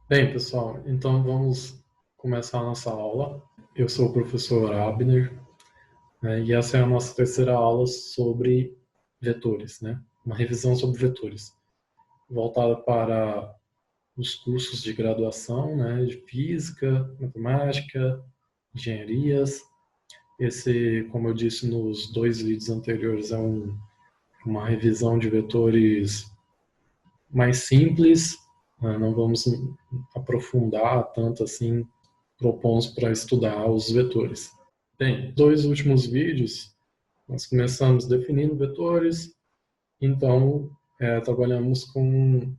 Bem, pessoal, então vamos começar a nossa aula. Eu sou o professor Abner, né, e essa é a nossa terceira aula sobre vetores, né? Uma revisão sobre vetores, voltada para os cursos de graduação, né, de física, matemática, engenharias. Esse, como eu disse nos dois vídeos anteriores, é uma revisão de vetores mais simples, né? Não vamos aprofundar tanto assim, propomos para estudar os vetores. Bem, dois últimos vídeos, nós começamos definindo vetores, então trabalhamos com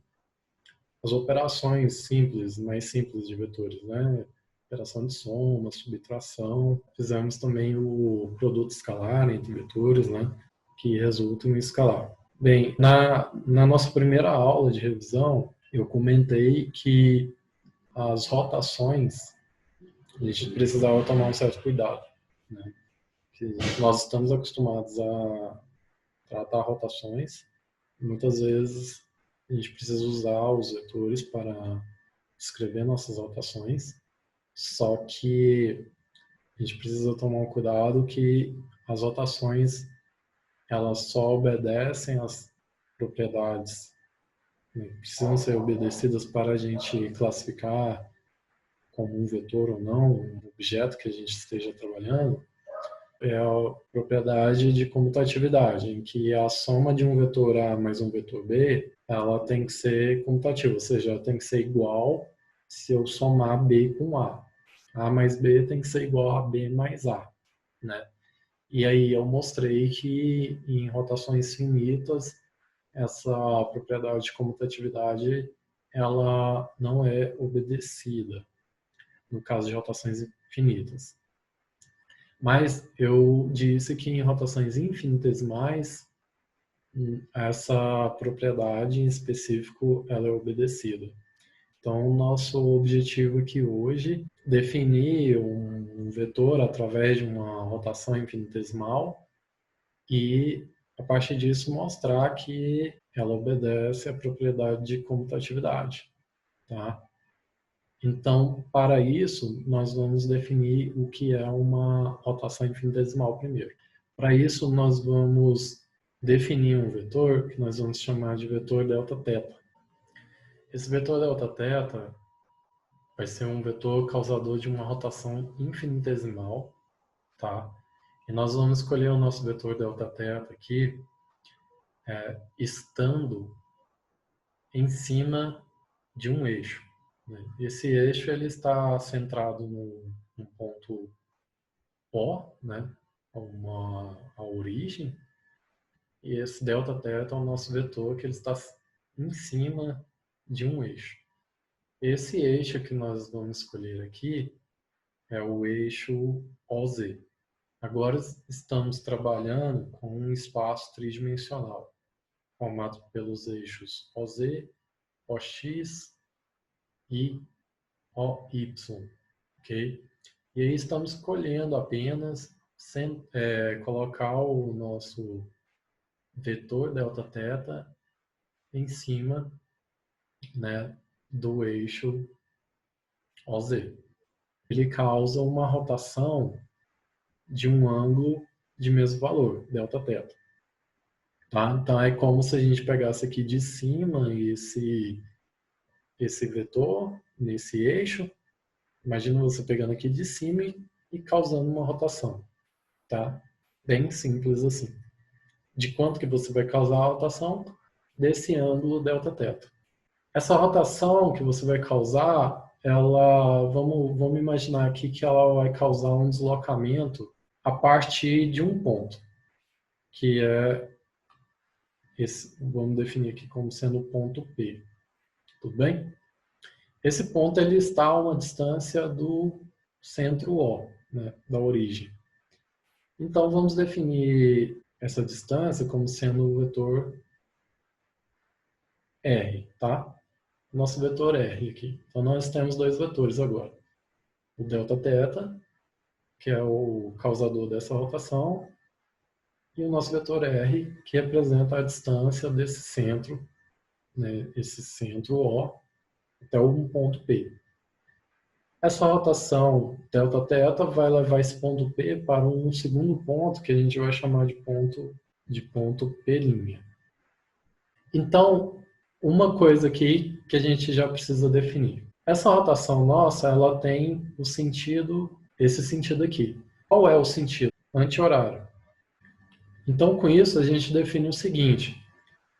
as operações simples, mais simples de vetores, né? Operação de soma, subtração. Fizemos também o produto escalar entre vetores, né? Que resulta em um escalar. Bem, na nossa primeira aula de revisão, eu comentei que as rotações, a gente precisava tomar um certo cuidado, né? Que nós estamos acostumados a tratar rotações, e muitas vezes a gente precisa usar os vetores para escrever nossas rotações, só que a gente precisa tomar um cuidado que as rotações elas só obedecem às propriedades, né, precisam ser obedecidas para a gente classificar como um vetor ou não, um objeto que a gente esteja trabalhando, é a propriedade de comutatividade, em que a soma de um vetor A mais um vetor B, ela tem que ser comutativa, ou seja, ela tem que ser igual se eu somar B com A. A mais B tem que ser igual a B mais A, né? E aí eu mostrei que em rotações finitas, essa propriedade de comutatividade, ela não é obedecida, no caso de rotações infinitas. Mas eu disse que em rotações infinitesimais, essa propriedade em específico ela é obedecida. Então, nosso objetivo aqui hoje é definir um vetor através de uma rotação infinitesimal e, a partir disso, mostrar que ela obedece à propriedade de comutatividade. Tá? Então, para isso, nós vamos definir o que é uma rotação infinitesimal primeiro. Para isso, nós vamos definir um vetor que nós vamos chamar de vetor delta θ. Esse vetor delta θ vai ser um vetor causador de uma rotação infinitesimal, tá? E nós vamos escolher o nosso vetor delta θ aqui, estando em cima de um eixo, né? Esse eixo ele está centrado no ponto O, né? A origem, e esse delta θ é o nosso vetor que ele está em cima de um eixo. Esse eixo que nós vamos escolher aqui é o eixo OZ. Agora estamos trabalhando com um espaço tridimensional, formado pelos eixos OZ, OX e OY, ok? E aí estamos escolhendo apenas colocar o nosso vetor delta θ em cima, né, do eixo OZ. Ele causa uma rotação de um ângulo de mesmo valor, delta θ. Tá? Então é como se a gente pegasse aqui de cima esse vetor, nesse eixo. Imagina você pegando aqui de cima e causando uma rotação. Tá? Bem simples assim. De quanto que você vai causar a rotação? Desse ângulo delta θ. Essa rotação que você vai causar, vamos imaginar aqui que ela vai causar um deslocamento a partir de um ponto, que é esse, vamos definir aqui como sendo o ponto P. Tudo bem? Esse ponto ele está a uma distância do centro O, né, da origem. Então vamos definir essa distância como sendo o vetor R, tá? Nosso vetor R aqui. Então nós temos dois vetores agora. O delta θ, que é o causador dessa rotação, e o nosso vetor R, que representa a distância desse centro, né, esse centro O, até um ponto P. Essa rotação delta-θ vai levar esse ponto P para um segundo ponto, que a gente vai chamar de ponto P'. Então, uma coisa aqui que a gente já precisa definir. Essa rotação nossa, ela tem o sentido, esse sentido aqui. Qual é o sentido? Anti-horário. Então, com isso, a gente define o seguinte,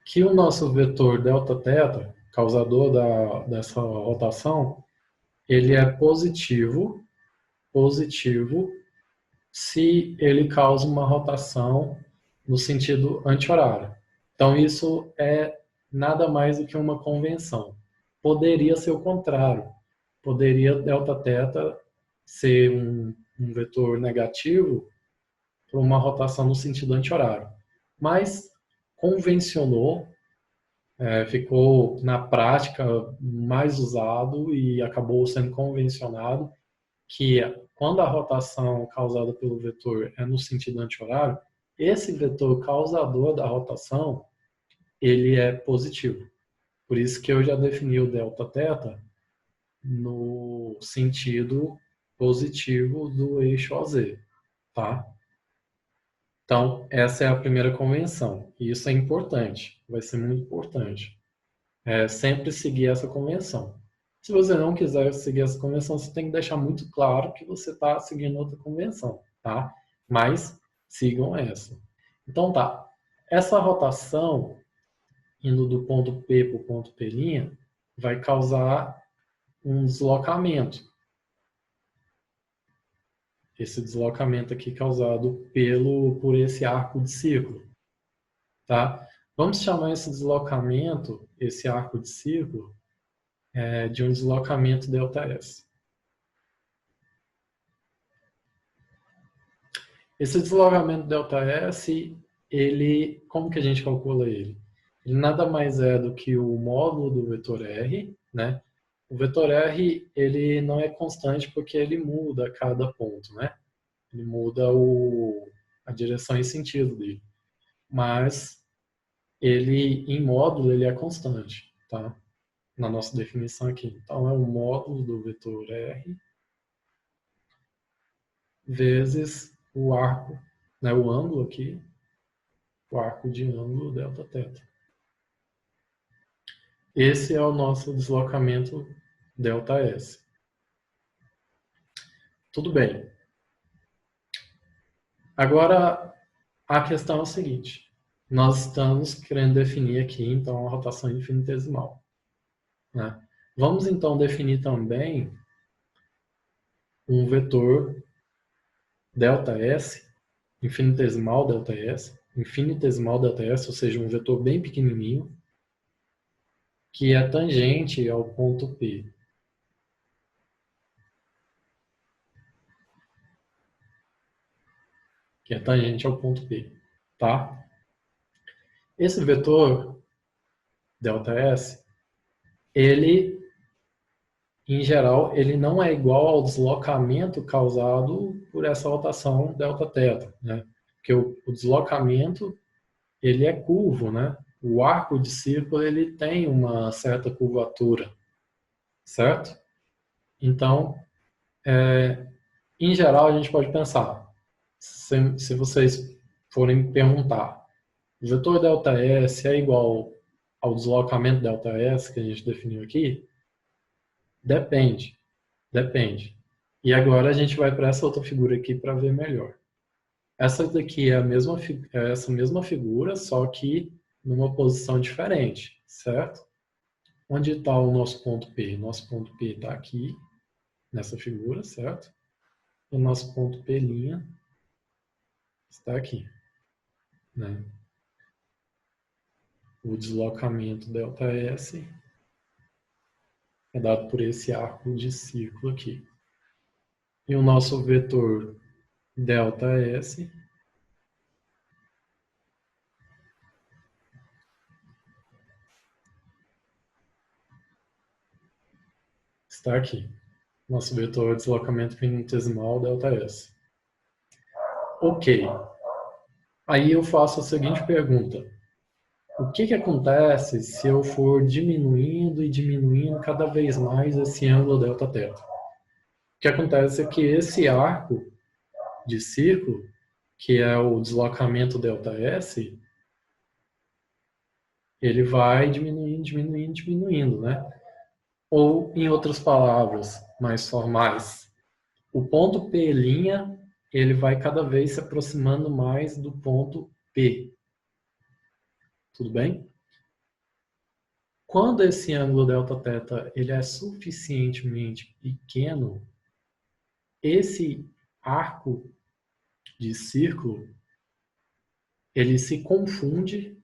que o nosso vetor delta-θ, causador dessa rotação, ele é positivo se ele causa uma rotação no sentido anti-horário. Então, isso é nada mais do que uma convenção. Poderia ser o contrário. Poderia delta-θ ser um vetor negativo para uma rotação no sentido anti-horário. Mas convencionou, ficou na prática mais usado e acabou sendo convencionado que quando a rotação causada pelo vetor é no sentido anti-horário, esse vetor causador da rotação, ele é positivo. Por isso que eu já defini o delta-θ no sentido positivo do eixo OZ, tá? Então, essa é a primeira convenção. E isso é importante, vai ser muito importante. Sempre seguir essa convenção. Se você não quiser seguir essa convenção, você tem que deixar muito claro que você está seguindo outra convenção, tá? Mas sigam essa. Então tá, essa rotação indo do ponto P para o ponto P' vai causar um deslocamento. Esse deslocamento aqui causado por esse arco de círculo, tá? Vamos chamar esse deslocamento, esse arco de círculo, de um deslocamento ΔS. Esse deslocamento ΔS, como que a gente calcula ele? Ele nada mais é do que o módulo do vetor R, né? O vetor R, ele não é constante porque ele muda a cada ponto, né? Ele muda a direção e sentido dele. Mas ele, em módulo, ele é constante, tá? Na nossa definição aqui. Então, é o módulo do vetor R vezes o arco, né? O ângulo aqui, o arco de ângulo Δθ. Esse é o nosso deslocamento ΔS. Tudo bem. Agora, a questão é o seguinte. Nós estamos querendo definir aqui, então, a rotação infinitesimal, né? Vamos, então, definir também um vetor ΔS, infinitesimal ΔS, ou seja, um vetor bem pequenininho, que é tangente ao ponto P. Que é tangente ao ponto P, tá? Esse vetor ΔS, ele, em geral, ele não é igual ao deslocamento causado por essa rotação Δθ, né? Porque o deslocamento, ele é curvo, né? O arco de círculo, ele tem uma certa curvatura, certo? Então, em geral, a gente pode pensar, se vocês forem perguntar, o vetor ΔS é igual ao deslocamento ΔS que a gente definiu aqui? Depende. E agora a gente vai para essa outra figura aqui para ver melhor. Essa daqui é essa mesma figura, só que numa posição diferente, certo? Onde está o nosso ponto P? Nosso ponto P está aqui, nessa figura, certo? E o nosso ponto P' está aqui, né? O deslocamento ΔS é dado por esse arco de círculo aqui. E o nosso vetor ΔS está aqui. Nosso vetor deslocamento infinitesimal ΔS. Ok. Aí eu faço a seguinte pergunta. o que acontece se eu for diminuindo e diminuindo cada vez mais esse ângulo delta-θ? O que acontece é que esse arco de círculo, que é o deslocamento ΔS, ele vai diminuindo, diminuindo, diminuindo, né? Ou, em outras palavras mais formais, o ponto P', ele vai cada vez se aproximando mais do ponto P. Tudo bem? Quando esse ângulo Δθ ele é suficientemente pequeno, esse arco de círculo ele se confunde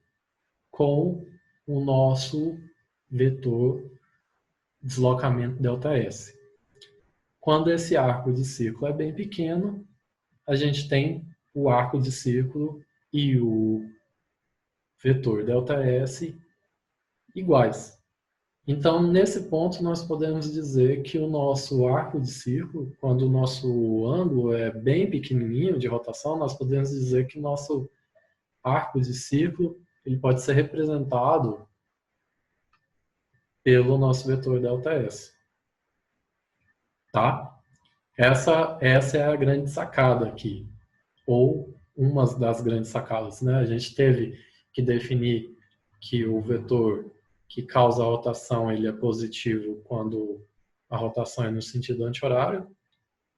com o nosso vetor deslocamento ΔS. Quando esse arco de círculo é bem pequeno, a gente tem o arco de círculo e o vetor ΔS iguais. Então, nesse ponto, nós podemos dizer que o nosso arco de círculo, quando o nosso ângulo é bem pequenininho de rotação, nós podemos dizer que o nosso arco de círculo ele pode ser representado pelo nosso vetor ΔS. Tá? Essa é a grande sacada aqui, ou uma das grandes sacadas, né? A gente teve que definir que o vetor que causa a rotação ele é positivo quando a rotação é no sentido anti-horário,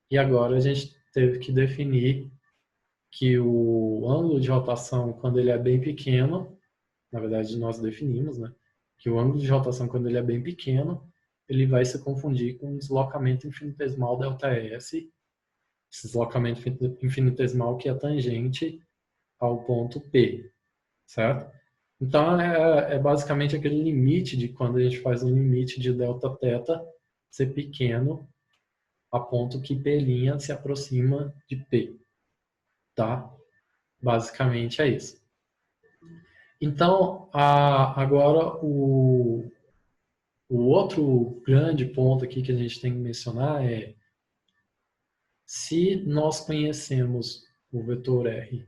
e agora a gente teve que definir que o ângulo de rotação, quando ele é bem pequeno, na verdade nós definimos, né? Que o ângulo de rotação, quando ele é bem pequeno, ele vai se confundir com o deslocamento infinitesimal ΔS, esse deslocamento infinitesimal que é tangente ao ponto P, certo? Então, é basicamente aquele limite de quando a gente faz um limite de Δθ ser pequeno a ponto que P' se aproxima de P, tá? Basicamente é isso. Então, agora o outro grande ponto aqui que a gente tem que mencionar é se nós conhecemos o vetor R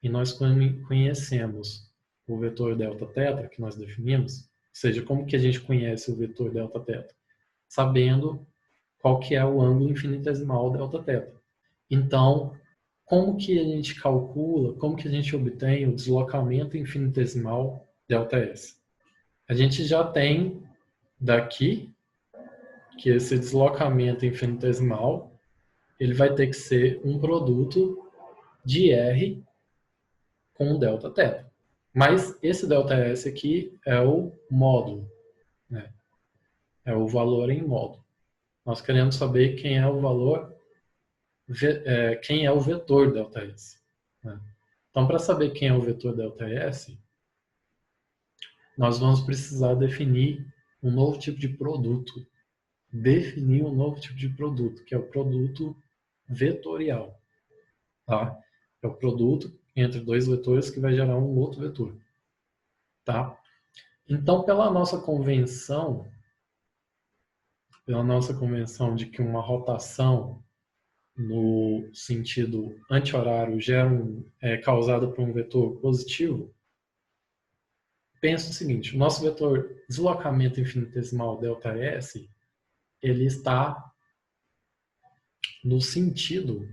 e nós conhecemos o vetor Δθ que nós definimos, ou seja, como que a gente conhece o vetor Δθ? Sabendo qual que é o ângulo infinitesimal Δθ. Então, como que a gente calcula, como que a gente obtém o deslocamento infinitesimal ΔS? A gente já tem daqui que esse deslocamento infinitesimal ele vai ter que ser um produto de R com Δθ. Mas esse ΔS aqui é o módulo, né? É o valor em módulo. Nós queremos saber quem é o valor, quem é o vetor ΔS. Né? Então, para saber quem é o vetor ΔS, nós vamos precisar definir um novo tipo de produto. Definir um novo tipo de produto, que é o produto vetorial. Tá? É o produto entre dois vetores que vai gerar um outro vetor. Tá? Então, pela nossa convenção de que uma rotação no sentido anti-horário é causada por um vetor positivo, pensa o seguinte, o nosso vetor deslocamento infinitesimal ΔS, ele está no sentido,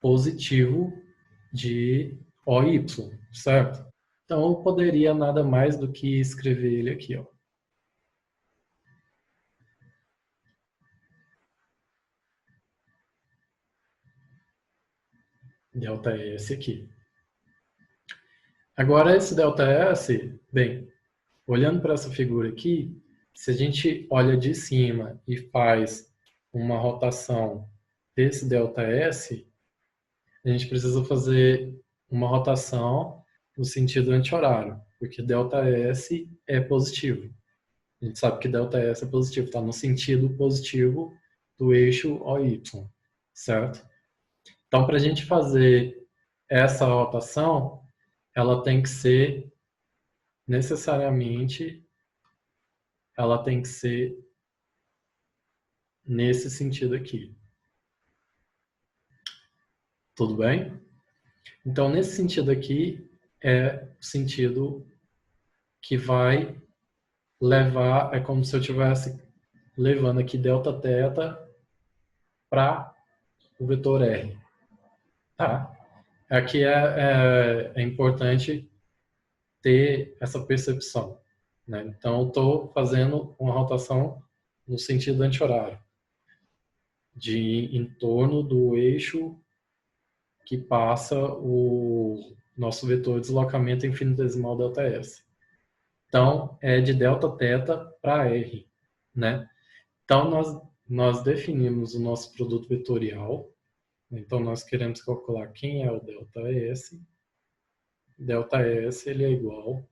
positivo de OY, certo? Então eu poderia nada mais do que escrever ele aqui, ó. ΔS aqui. Agora esse ΔS, bem, olhando para essa figura aqui, se a gente olha de cima e faz uma rotação desse ΔS, a gente precisa fazer uma rotação no sentido anti-horário, porque ΔS é positivo. A gente sabe que ΔS é positivo, está no sentido positivo do eixo OY, certo? Então, para a gente fazer essa rotação, ela tem que ser necessariamente, ela tem que ser nesse sentido aqui. Tudo bem? Então, nesse sentido aqui, é o sentido que vai levar, é como se eu estivesse levando aqui delta θ para o vetor R. Tá? Aqui é importante ter essa percepção. Né? Então, eu estou fazendo uma rotação no sentido anti-horário, em torno do eixo que passa o nosso vetor de deslocamento infinitesimal ΔS. Então, é de delta θ para R. Né? Então, nós definimos o nosso produto vetorial. Então, nós queremos calcular quem é o ΔS. ΔS ele é igual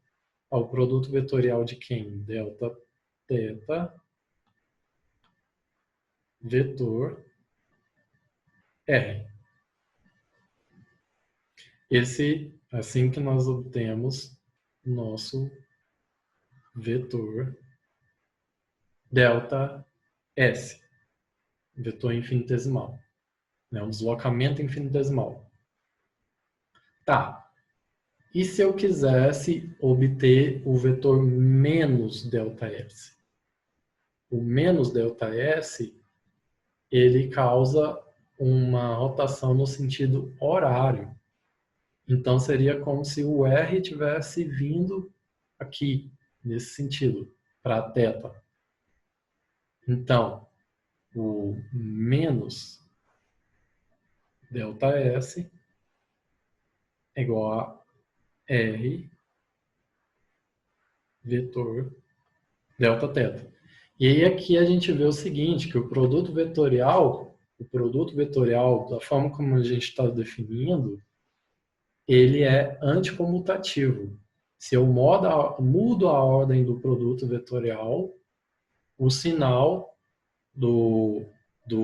ao produto vetorial de quem? Delta θ vetor R. Assim que nós obtemos nosso vetor delta S, vetor infinitesimal, né? Um deslocamento infinitesimal. Tá. E se eu quisesse obter o vetor menos delta S? O menos delta S, ele causa uma rotação no sentido horário. Então, seria como se o R tivesse vindo aqui, nesse sentido, para θ. Então, o menos ΔS é igual a R vetor Δθ. E aí aqui a gente vê o seguinte, que o produto vetorial, da forma como a gente está definindo, ele é anticomutativo. Se eu mudo a ordem do produto vetorial, o sinal do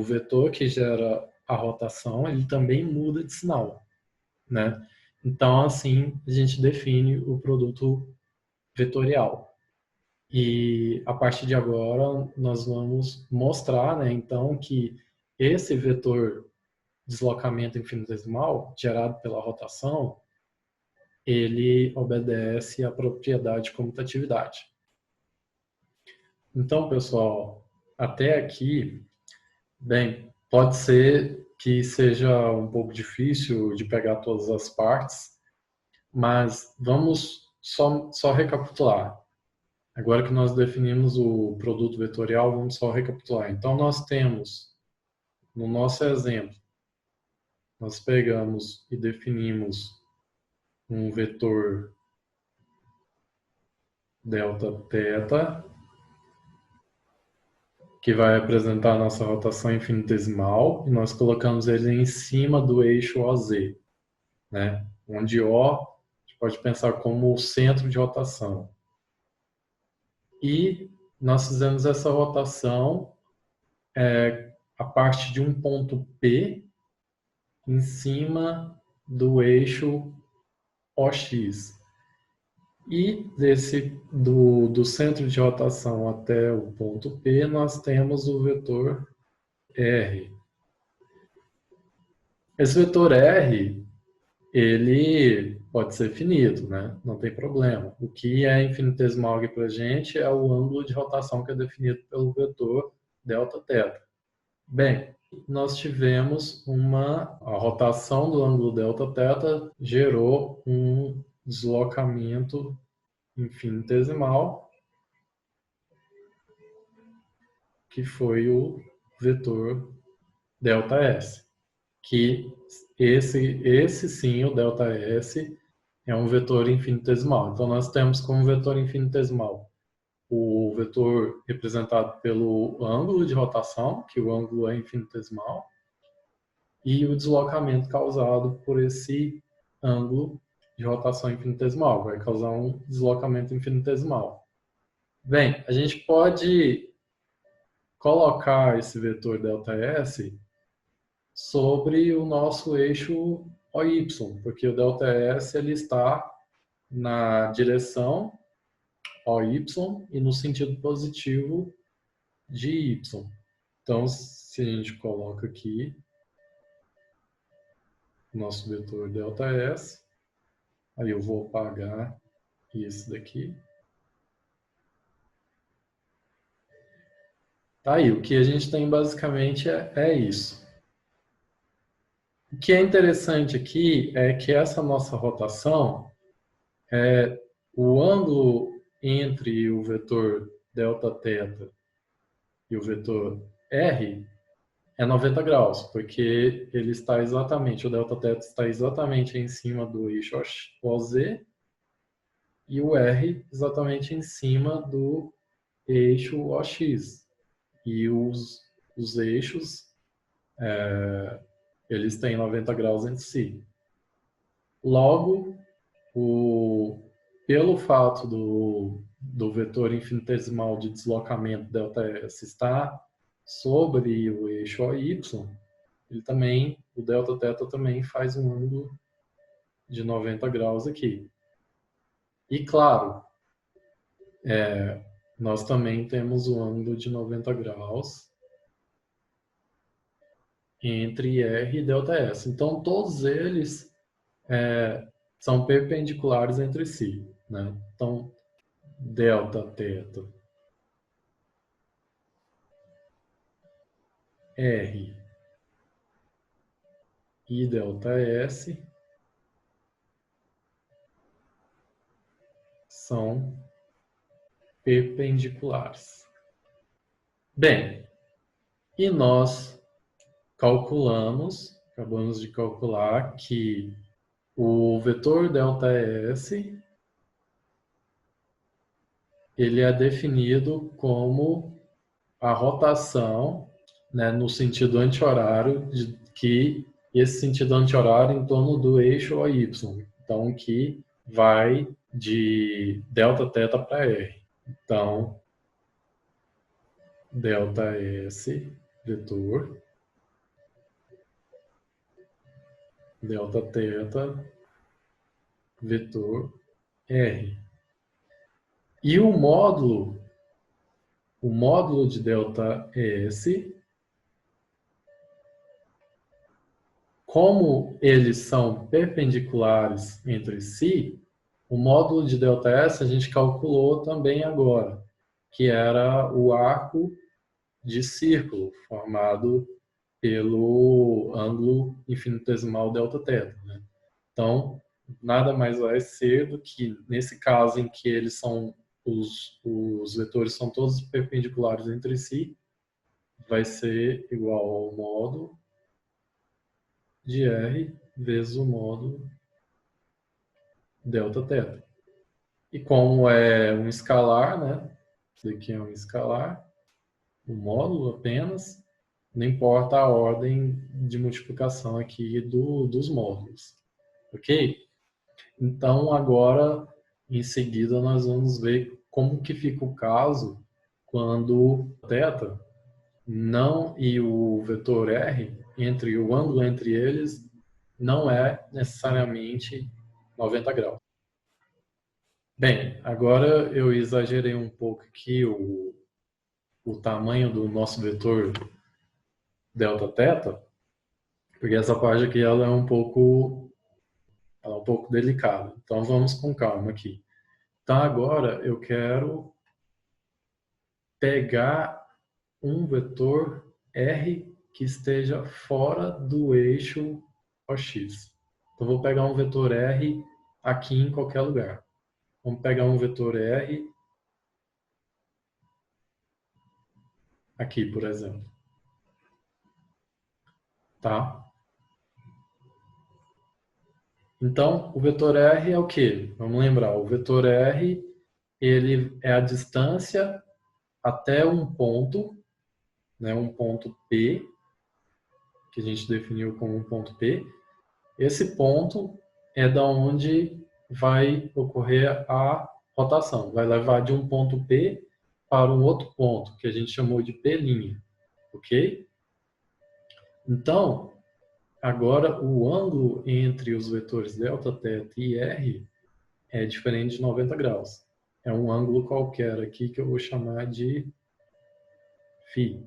vetor que gera a rotação, ele também muda de sinal, né? Então, assim, a gente define o produto vetorial. E a partir de agora, nós vamos mostrar, né, então, que esse vetor deslocamento infinitesimal, gerado pela rotação, ele obedece à propriedade de comutatividade. Então, pessoal, até aqui, bem, pode ser que seja um pouco difícil de pegar todas as partes, mas vamos só recapitular. Agora que nós definimos o produto vetorial, vamos só recapitular. Então, nós temos, no nosso exemplo, nós pegamos e definimos um vetor delta θ, que vai apresentar a nossa rotação infinitesimal, e nós colocamos ele em cima do eixo OZ, né? Onde O a gente pode pensar como o centro de rotação. E nós fizemos essa rotação a partir de um ponto P em cima do eixo OX. E do centro de rotação até o ponto P, nós temos o vetor R. Esse vetor R, ele pode ser finito, né? Não tem problema. O que é infinitesimal aqui para a gente é o ângulo de rotação que é definido pelo vetor Δθ. Bem, nós tivemos a rotação do ângulo Δθ gerou um deslocamento infinitesimal, que foi o vetor ΔS, que esse sim, o ΔS, é um vetor infinitesimal. Então, nós temos como vetor infinitesimal o vetor representado pelo ângulo de rotação, que o ângulo é infinitesimal, e o deslocamento causado por esse ângulo de rotação infinitesimal. Vai causar um deslocamento infinitesimal. Bem, a gente pode colocar esse vetor ΔS sobre o nosso eixo OY, porque o ΔS ele está na direção OY e no sentido positivo de Y. Então, se a gente coloca aqui o nosso vetor ΔS, Aí eu vou apagar isso daqui. Tá aí, o que a gente tem basicamente é isso. O que é interessante aqui é que essa nossa rotação, o ângulo entre o vetor delta-θ e o vetor r é 90 graus, porque ele está exatamente, o delta-θ está exatamente em cima do eixo OZ e o r exatamente em cima do eixo OX. E os eixos, eles têm 90 graus entre si. Logo, pelo fato do vetor infinitesimal de deslocamento ΔS estar sobre o eixo OY, ele também, o Δθ também faz um ângulo de 90 graus aqui. E claro, nós também temos o ângulo de 90 graus entre R e ΔS. Então, todos eles são perpendiculares entre si, né? Então, Δθ R e ΔS são perpendiculares. Bem, e nós acabamos de calcular que o vetor ΔS ele é definido como a rotação, né, no sentido anti-horário, que esse sentido anti-horário em torno do eixo OY. Então, que vai de Δθ para R. Então, ΔS vetor, Δθ vetor R. E o módulo de ΔS, como eles são perpendiculares entre si, o módulo de ΔS a gente calculou também agora, que era o arco de círculo formado pelo ângulo infinitesimal Δθ, né? Então, nada mais vai ser do que, nesse caso em que eles são, os vetores são todos perpendiculares entre si, vai ser igual ao módulo de R vezes o módulo Δθ. E como é um escalar, né? Isso aqui é um escalar, um módulo apenas, não importa a ordem de multiplicação aqui dos módulos. Ok? Então, agora, em seguida, nós vamos ver como que fica o caso quando θ não e o vetor r, entre o ângulo entre eles, não é necessariamente 90 graus. Bem, agora eu exagerei um pouco aqui o tamanho do nosso vetor Δθ, porque essa parte aqui ela é um pouco delicada. Então vamos com calma aqui. Então agora eu quero pegar um vetor R que esteja fora do eixo OX. Então vou pegar um vetor R aqui em qualquer lugar. Vamos pegar um vetor R aqui, por exemplo. Tá? Então, o vetor R é o quê? Vamos lembrar, o vetor R ele é a distância até um ponto, né, um ponto P, que a gente definiu como um ponto P. Esse ponto é da onde vai ocorrer a rotação. Vai levar de um ponto P para um outro ponto, que a gente chamou de P', ok? Então, agora o ângulo entre os vetores Δθ e R é diferente de 90 graus. É um ângulo qualquer aqui que eu vou chamar de φ,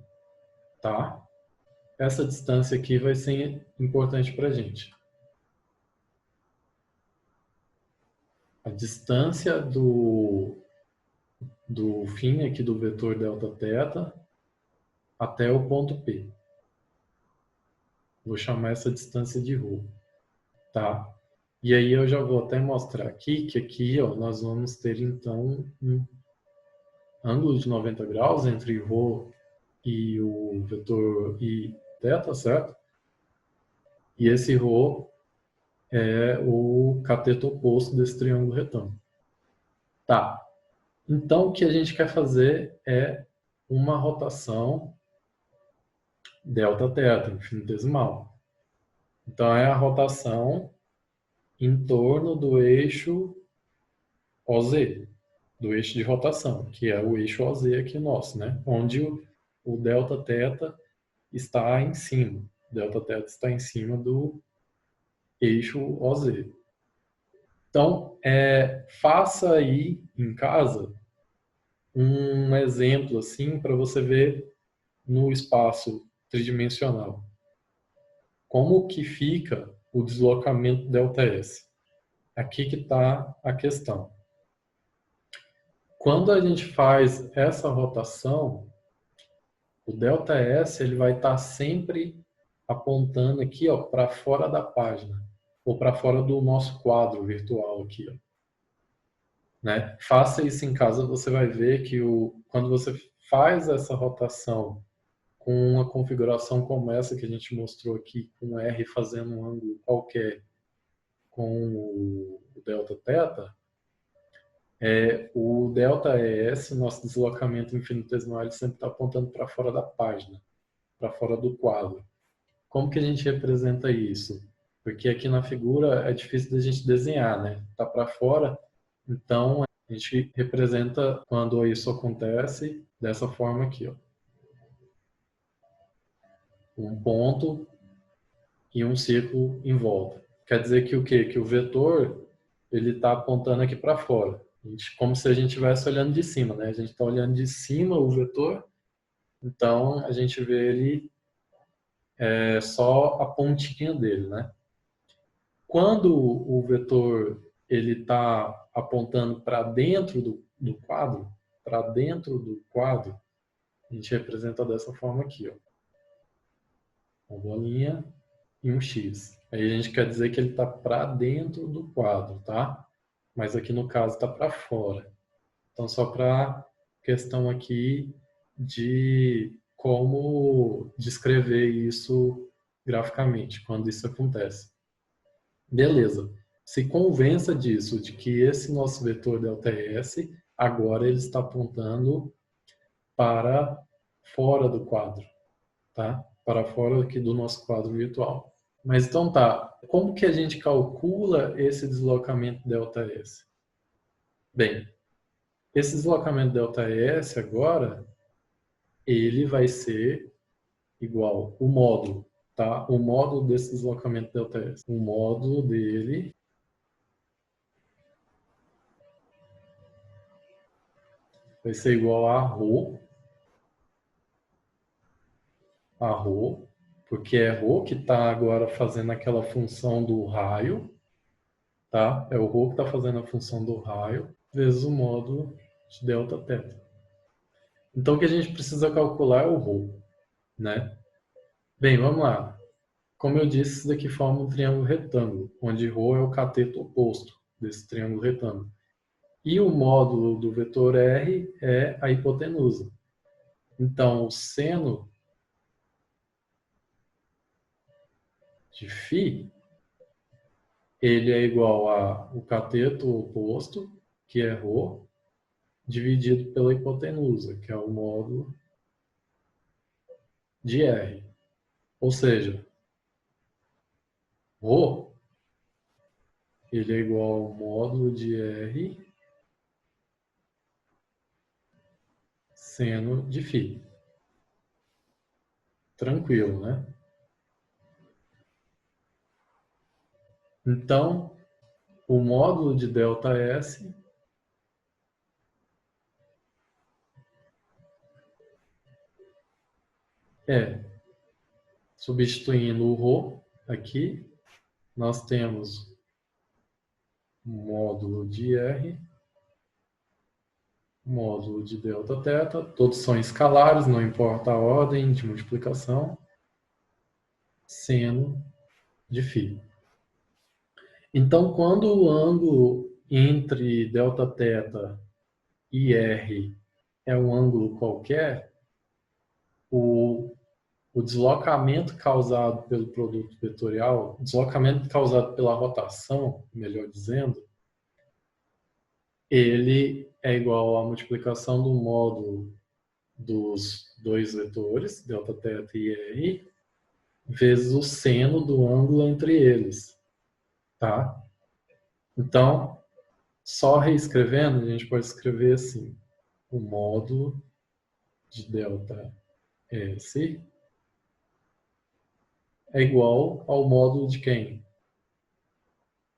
tá? Essa distância aqui vai ser importante para a gente. a distância do fim aqui do vetor delta-θ até o ponto P. Vou chamar essa distância de ρ, tá? E aí eu já vou até mostrar aqui que aqui, ó, nós vamos ter então um ângulo de 90 graus entre ρ e o vetor e θ, certo? E esse ρ é o cateto oposto desse triângulo retângulo. Tá. Então o que a gente quer fazer é uma rotação delta-θ, infinitesimal. Então é a rotação em torno do eixo OZ, do eixo de rotação, que é o eixo OZ aqui nosso, né? Onde o delta-θ está em cima. O delta-θ está em cima do eixo OZ. Então, faça aí em casa um exemplo assim para você ver no espaço tridimensional como que fica o deslocamento ΔS. Aqui que está a questão. Quando a gente faz essa rotação, o ΔS ele vai estar sempre apontando aqui para fora da página, ou para fora do nosso quadro virtual aqui. Ó. Né? Faça isso em casa, você vai ver que quando você faz essa rotação com uma configuração como essa que a gente mostrou aqui, com R fazendo um ângulo qualquer com o Δθ, o ΔS, nosso deslocamento infinitesimal, ele sempre está apontando para fora da página, para fora do quadro. Como que a gente representa isso? Porque aqui na figura é difícil da gente desenhar, né? Está para fora, então a gente representa quando isso acontece dessa forma aqui, ó. Um ponto e um círculo em volta. Quer dizer que o quê? Que o vetor ele está apontando aqui para fora. Como se a gente estivesse olhando de cima, né? A gente está olhando de cima o vetor, então a gente vê ele só a pontinha dele, né? Quando o vetor ele está apontando para dentro do quadro, a gente representa dessa forma aqui, ó. Uma bolinha e um X. Aí a gente quer dizer que ele está para dentro do quadro, tá? Mas aqui no caso está para fora. Então, só para questão aqui de como descrever isso graficamente, quando isso acontece. Beleza. Se convença disso, de que esse nosso vetor ΔS, agora ele está apontando para fora do quadro, tá? Para fora aqui do nosso quadro virtual. Mas então tá, como que a gente calcula esse deslocamento ΔS? Bem, esse deslocamento ΔS agora, ele vai ser igual o módulo, tá? O módulo desse deslocamento ΔS. O módulo dele vai ser igual a ρ, porque é ρ que está agora fazendo aquela função do raio, tá? É o ρ que está fazendo a função do raio, vezes o módulo de Δθ. Então, o que a gente precisa calcular é o ρ, né? Bem, vamos lá. Como eu disse, isso daqui forma um triângulo retângulo, onde ρ é o cateto oposto desse triângulo retângulo. E o módulo do vetor R é a hipotenusa. Então, o seno de φ, ele é igual ao cateto oposto, que é ρ, dividido pela hipotenusa, que é o módulo de R. Ou seja, ρ, ele é igual ao módulo de R seno de φ. Tranquilo, né? Então, o módulo de ΔS substituindo o ρ aqui, nós temos módulo de R, módulo de delta θ, todos são escalares, não importa a ordem de multiplicação, seno de φ. Então, quando o ângulo entre Δθ e R é um ângulo qualquer, o deslocamento causado pelo produto vetorial, o deslocamento causado pela rotação, melhor dizendo, ele é igual à multiplicação do módulo dos dois vetores, Δθ e R, vezes o seno do ângulo entre eles, tá? Então, só reescrevendo, a gente pode escrever assim, o módulo de ΔS é igual ao módulo de quem?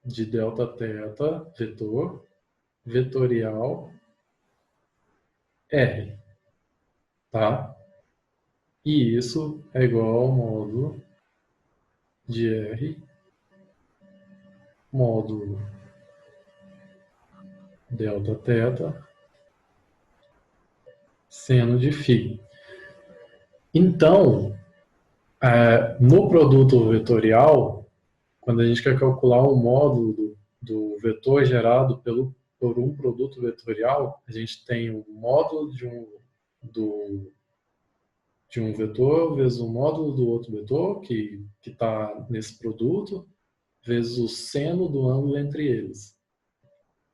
De Δθ, vetor, vetorial, R, tá? E isso é igual ao módulo de R, módulo Δθ, seno de φ. Então, no produto vetorial, quando a gente quer calcular o módulo do vetor gerado por um produto vetorial, a gente tem o módulo de um vetor vezes o módulo do outro vetor, que está nesse produto, vezes o seno do ângulo entre eles.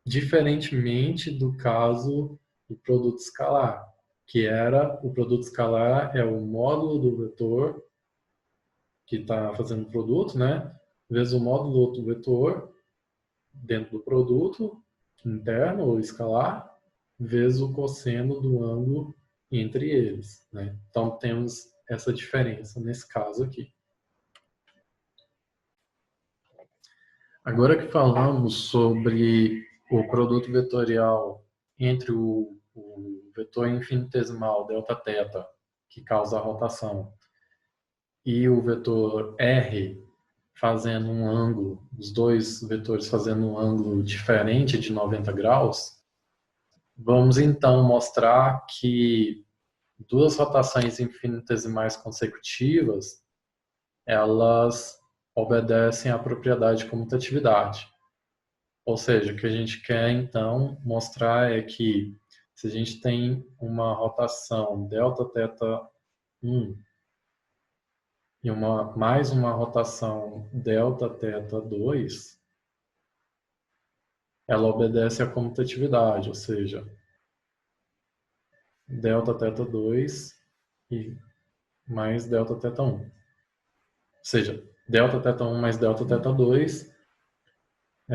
Diferentemente do caso do produto escalar, que era o produto escalar é o módulo do vetor que está fazendo o produto, né? Vezes o módulo do outro vetor dentro do produto interno ou escalar, vezes o cosseno do ângulo entre eles, né? Então temos essa diferença nesse caso aqui. Agora que falamos sobre o produto vetorial entre o vetor infinitesimal Δθ, que causa a rotação, e o vetor R fazendo um ângulo, os dois vetores fazendo um ângulo diferente de 90 graus, vamos então mostrar que duas rotações infinitesimais consecutivas, elas obedecem à propriedade de comutatividade. Ou seja, o que a gente quer então mostrar é que se a gente tem uma rotação Δθ1 e mais uma rotação Δθ2, ela obedece à comutatividade, ou seja, Δθ2 e mais Δθ1. Ou seja, Δθ1 mais Δθ2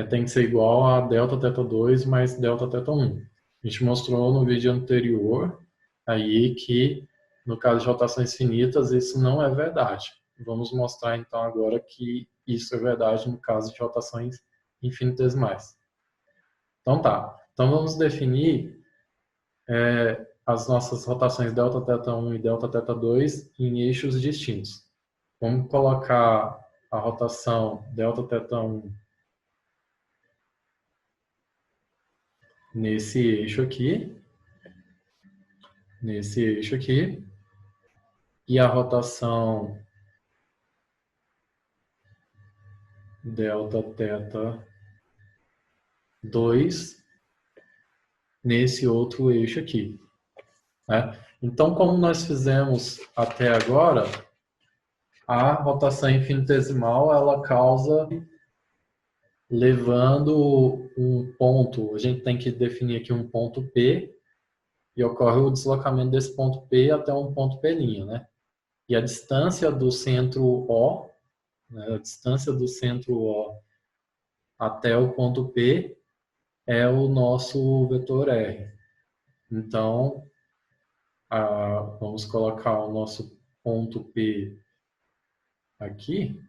tem que ser igual a Δθ2 mais Δθ1. A gente mostrou no vídeo anterior aí que no caso de rotações finitas isso não é verdade. Vamos mostrar então agora que isso é verdade no caso de rotações infinitesimais. Então tá, então vamos definir as nossas rotações Δθ1 e Δθ2 em eixos distintos. Vamos colocar a rotação Δθ1 nesse eixo aqui, e a rotação Δθ2 nesse outro eixo aqui, né? Então, como nós fizemos até agora, a rotação infinitesimal ela causa levando um ponto, a gente tem que definir aqui um ponto P, e ocorre o deslocamento desse ponto P até um ponto P', né? E a distância do centro O, né, a distância do centro O até o ponto P é o nosso vetor R. Então, vamos colocar o nosso ponto P aqui,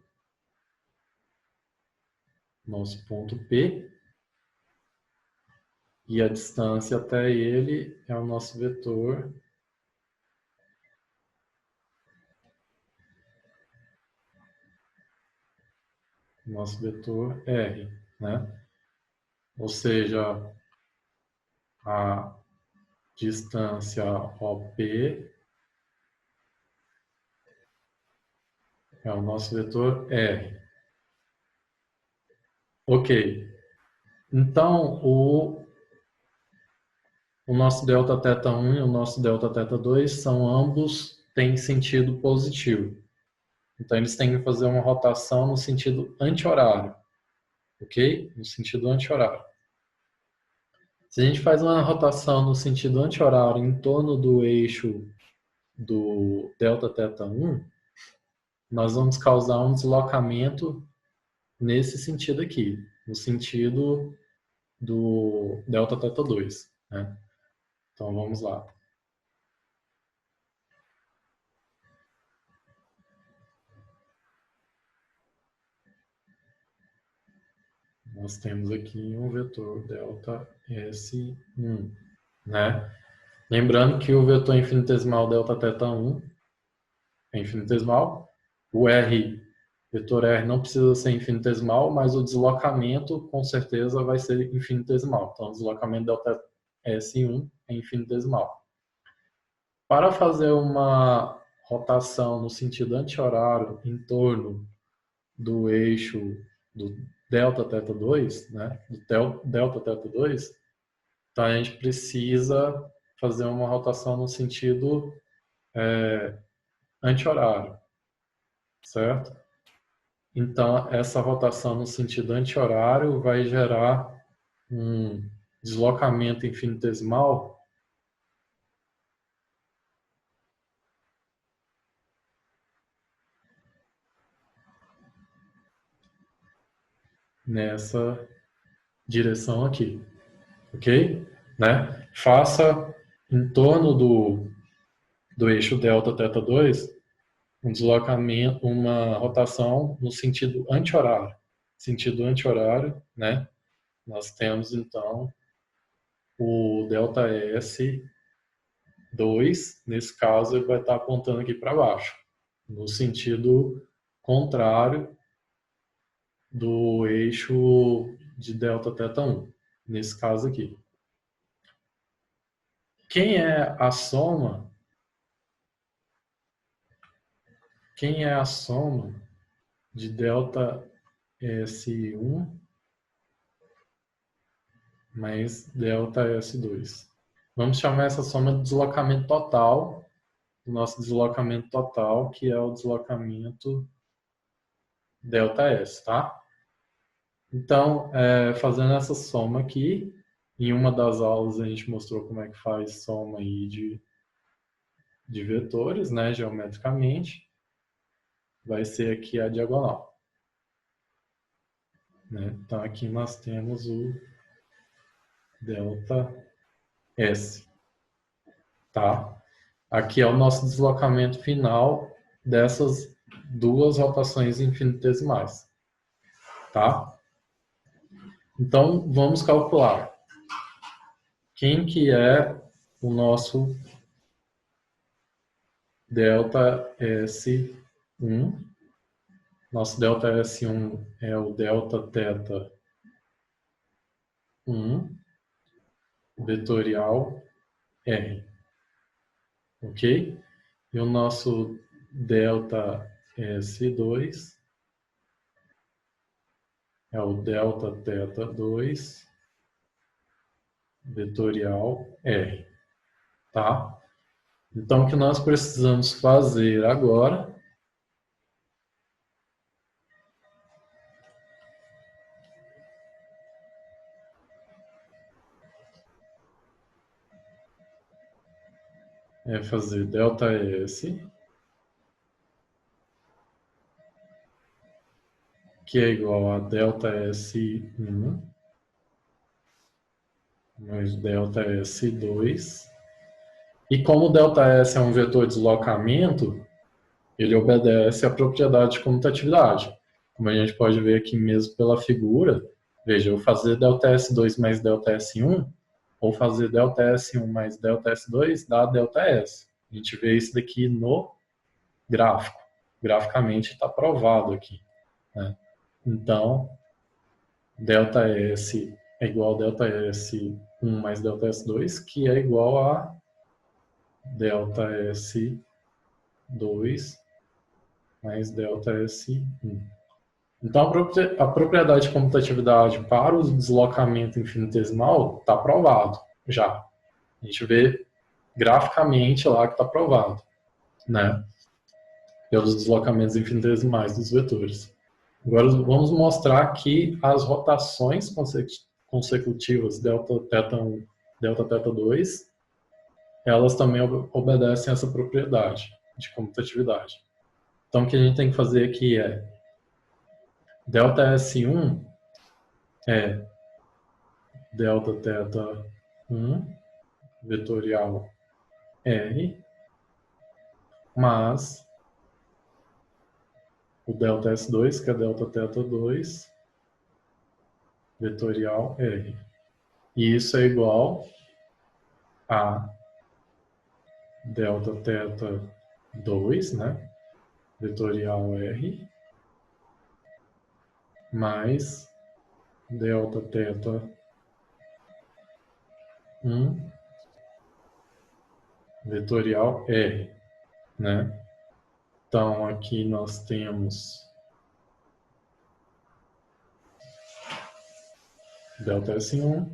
nosso ponto P, e a distância até ele é o nosso vetor R, né? ou seja, a distância OP é o nosso vetor R. Ok. Então, o nosso delta θ1 e o nosso delta θ2 são ambos têm sentido positivo. Então, eles têm que fazer uma rotação no sentido anti-horário. Ok? No sentido anti-horário. Se a gente faz uma rotação no sentido anti-horário em torno do eixo do delta θ1, nós vamos causar um deslocamento nesse sentido aqui, no sentido do delta θ2, né? Então vamos lá. Nós temos aqui um vetor delta S1, né? Lembrando que o vetor infinitesimal delta θ1 é infinitesimal, o R, vetor R não precisa ser infinitesimal, mas o deslocamento com certeza vai ser infinitesimal. Então o deslocamento delta S1 é infinitesimal. Para fazer uma rotação no sentido anti-horário em torno do eixo do delta θ2, né, do delta θ2, então a gente precisa fazer uma rotação no sentido anti-horário, certo? Então essa rotação no sentido anti-horário vai gerar um deslocamento infinitesimal nessa direção aqui, ok? Né? Faça em torno do eixo delta θ2 um deslocamento, uma rotação no sentido anti-horário. Sentido anti-horário, né? Nós temos então o delta S2, nesse caso ele vai estar apontando aqui para baixo, no sentido contrário do eixo de delta θ1, nesse caso aqui. Quem é a soma? Quem é a soma de delta S1 mais delta S2? Vamos chamar essa soma de deslocamento total, do nosso deslocamento total, que é o deslocamento delta S, tá? Então, fazendo essa soma aqui, em uma das aulas a gente mostrou como é que faz soma aí de vetores, né, geometricamente. Vai ser aqui a diagonal, né? Então, aqui nós temos o delta S, tá? Aqui é o nosso deslocamento final dessas duas rotações infinitesimais, tá? Então, vamos calcular quem que é o nosso delta S1. Nosso delta S1 é o delta θ1 vetorial R, ok? E o nosso delta S2 é o delta θ2 vetorial R, tá? Então, o que nós precisamos fazer agora é fazer delta S, que é igual a delta S1 mais delta S2. E como o delta S é um vetor de deslocamento, ele obedece à propriedade de comutatividade. Como a gente pode ver aqui mesmo pela figura, veja, eu fazer delta S2 mais delta S1, ou fazer delta S1 mais delta S2, dá delta S. A gente vê isso daqui no gráfico. Graficamente está provado aqui, né? Então, delta S é igual a delta S1 mais delta S2, que é igual a delta S2 mais delta S1. Então, a propriedade de comutatividade para o deslocamento infinitesimal está provado já. A gente vê graficamente lá que está provado, né? Pelos deslocamentos infinitesimais dos vetores. Agora, vamos mostrar que as rotações consecutivas delta θ 1, delta θ 2, elas também obedecem a essa propriedade de comutatividade. Então, o que a gente tem que fazer aqui é delta S1 é delta θ 1 vetorial R, mais o delta S2, que é delta θ 2 vetorial R. E isso é igual a delta θ 2, né, vetorial R, mais delta θ 1 vetorial R, né? Então, aqui nós temos delta S1,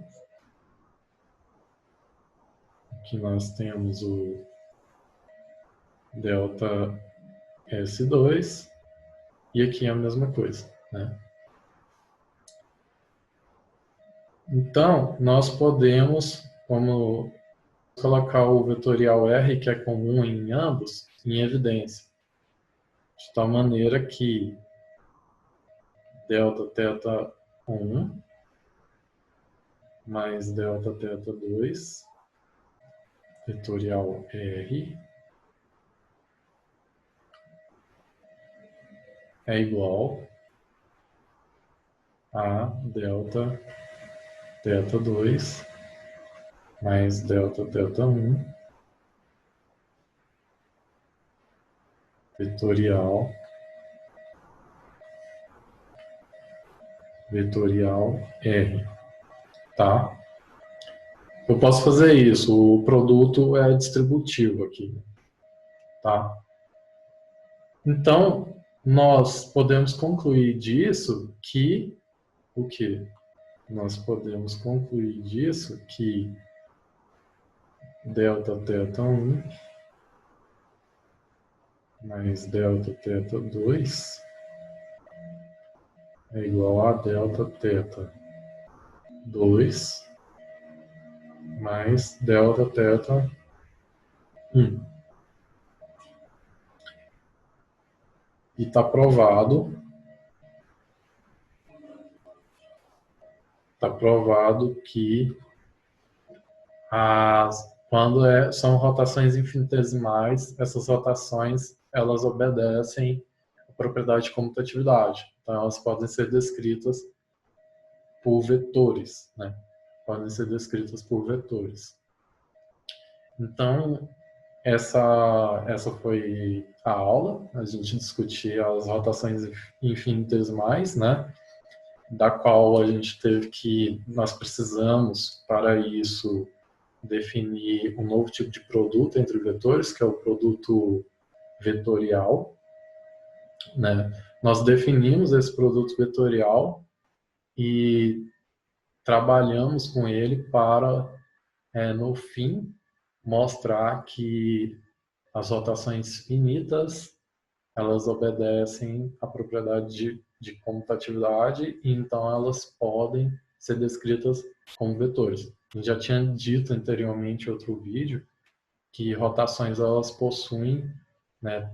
aqui nós temos o delta S2, e aqui é a mesma coisa, né? Então, nós podemos, como colocar o vetorial R, que é comum em ambos, em evidência. De tal maneira que delta θ 1 mais delta θ 2 vetorial R é igual a delta θ 2 mais delta θ 1 vetorial R, tá? Eu posso fazer isso, o produto é distributivo aqui, tá? Então, nós podemos concluir disso que o quê? Nós podemos concluir disso que delta θ 1 mais delta θ 2 é igual a delta θ 2 mais delta θ 1. E está provado que quando são rotações infinitesimais, essas rotações elas obedecem a propriedade de comutatividade. Então, elas podem ser descritas por vetores, né? Podem ser descritas por vetores. Então, essa foi a aula. A gente discutia as rotações infinitesimais, né? Da qual a gente nós precisamos, para isso, definir um novo tipo de produto entre vetores, que é o produto vetorial, né? Nós definimos esse produto vetorial e trabalhamos com ele para, no fim, mostrar que as rotações finitas elas obedecem à propriedade de comutatividade e então elas podem ser descritas como vetores. A gente já tinha dito anteriormente em outro vídeo que rotações elas possuem, né,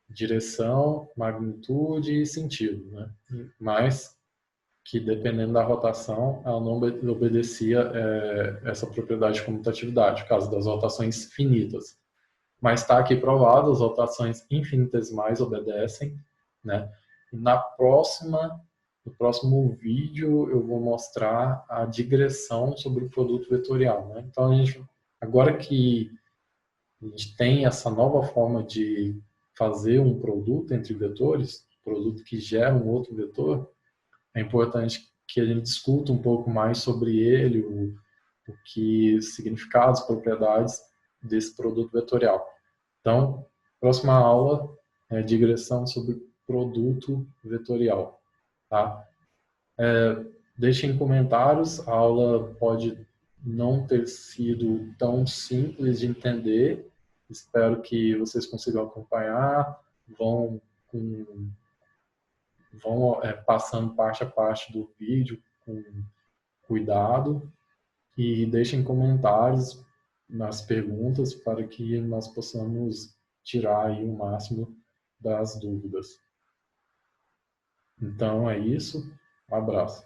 direção, magnitude e sentido, né? Mas que dependendo da rotação ela não obedecia essa propriedade de comutatividade, no caso das rotações finitas. Mas está aqui provado, as rotações infinitesimais obedecem, né? E no próximo vídeo eu vou mostrar a digressão sobre o produto vetorial, né? Então, agora que a gente tem essa nova forma de fazer um produto entre vetores, produto que gera um outro vetor, é importante que a gente discuta um pouco mais sobre ele, o que significados, propriedades desse produto vetorial. Então, próxima aula é digressão sobre produto vetorial, tá? Deixem comentários, a aula pode não ter sido tão simples de entender, espero que vocês consigam acompanhar, vão passando parte a parte do vídeo com cuidado e deixem comentários nas perguntas para que nós possamos tirar aí o máximo das dúvidas. Então é isso, um abraço.